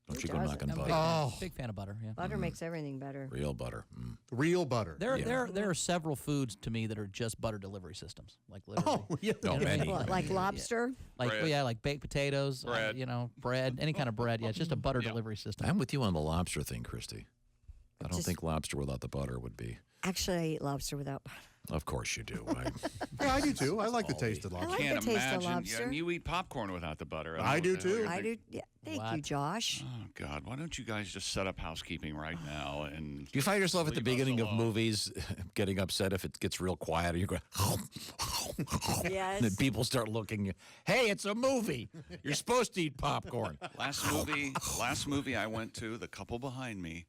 Don't you go knocking butter. Big fan of butter, yeah. Butter makes everything better. Real butter. Real butter. There are several foods to me that are just butter delivery systems. Like literally. Oh, yeah. No, many. Like lobster? Like Bread. like baked potatoes, Bread. Bread, any kind of bread. Yeah, it's just a butter delivery system. I'm with you on the lobster thing, Kristi. I don't think lobster without the butter would be. Actually, I eat lobster without butter. Of course you do. Yeah, I do too. I like the taste of I lobster. like Can't the taste of imagine. lobster. And you eat popcorn without the butter. I do, too. I do. Yeah. Thank you, Josh. Oh, God. Why don't you guys just set up housekeeping right now? And Do you find yourself at the leave us beginning of alone? movies getting upset if it gets real quiet and you're going, Yes. and then people start looking, hey, it's a movie. You're supposed to eat popcorn. Last movie I went to, the couple behind me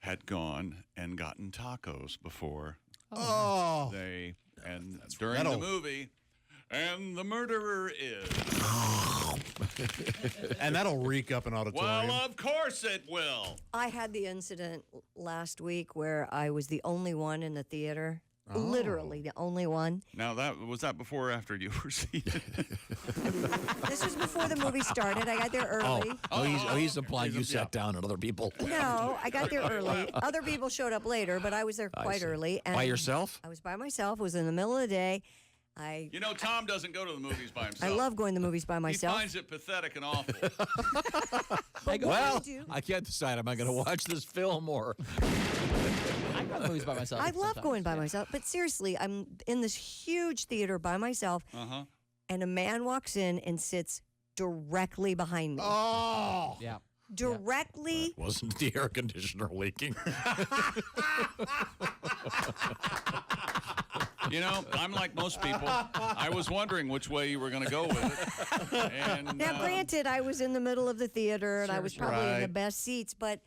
had gone and gotten tacos before Oh. during metal. the movie, and the murderer is. And that'll reek up an auditorium. Well, of course it will. I had the incident last week where I was the only one in the theater. Literally the only one. Now, was that before or after you were seated? This was before the movie started. I got there early. He's implying you sat down and other people. No, I got there early. Other people showed up later, but I was there quite early. And By yourself? I was by myself. It was in the middle of the day. You know, Tom doesn't go to the movies by himself. I love going to the movies by myself. He finds it pathetic and awful. Well, I can't decide. Am I going to watch this film or? I go to the movies by myself. I love sometimes, going by myself, but seriously, I'm in this huge theater by myself, and a man walks in and sits directly behind me. Oh. Yeah. Directly. Wasn't the air conditioner leaking? You know, I'm like most people. I was wondering which way you were going to go with it. And, Now, granted, I was in the middle of the theater, and I was probably in the Right. best seats, but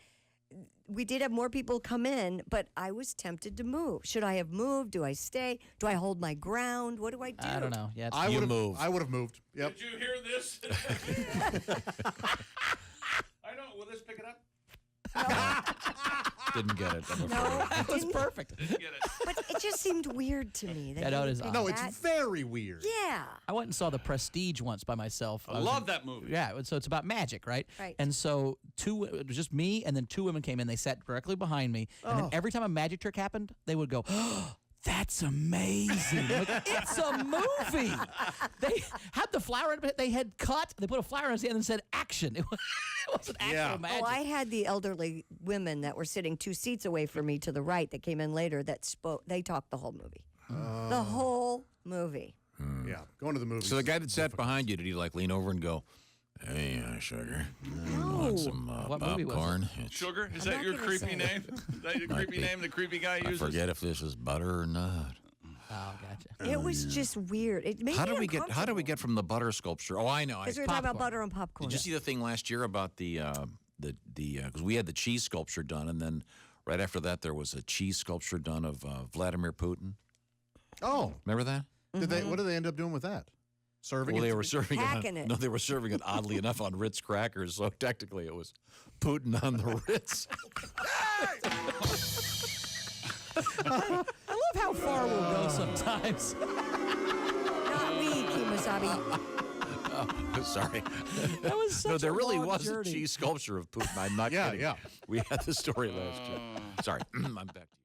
we did have more people come in, but I was tempted to move. Should I have moved? Do I stay? Do I hold my ground? What do I do? I don't know. Yeah, I You would have moved. I would have moved. Yep. Did you hear this? I know. Will this pick it up? Didn't get it. I'm afraid. No, I that was didn't, perfect. Get it. but it just seemed weird to me. That Yeah, no, he it is would odd. be No, it's that- very weird. Yeah. I went and saw The Prestige once by myself. I was love in- that movie. Yeah, so it's about magic, right? Right. And so it was just me, and then two women came in. They sat directly behind me, and then every time a magic trick happened, they would go, oh, that's amazing. Like, it's a movie. They had the flower in it. They had cut. They put a flower in his hand and said action. It wasn't actual Yeah. magic. Oh, I had the elderly women that were sitting 2 seats away from me to the right that came in later that spoke. They talked the whole movie. The whole movie. Yeah. Going to the movies. So the guy that sat behind you, did he like lean over and go, hey, sugar, want some What movie was it? popcorn? Sugar? Is I'm that not your gonna creepy say. name? Is that your creepy be. name the creepy guy I uses? forget if this is butter or not. Oh, gotcha. It was just weird. It made How me do we get from the butter sculpture? Oh, I know. Because we were talking about Popcorn. butter and popcorn. Did you see the thing last year about the because we had the cheese sculpture done, and then right after that there was a cheese sculpture done of Vladimir Putin. Oh. Remember that? Did they? What did they end up doing with that? Serving Well, it? they were serving Hacking it. it. No, they were serving it oddly enough on Ritz crackers. So technically, it was Putin on the Ritz. I love how far we'll go sometimes. Not me, Kimasabi. Sorry. That was such No, there a really long was journey. a cheese sculpture of Putin. I'm not Yeah, kidding. yeah. We had the story last year. Sorry, I'm back to you.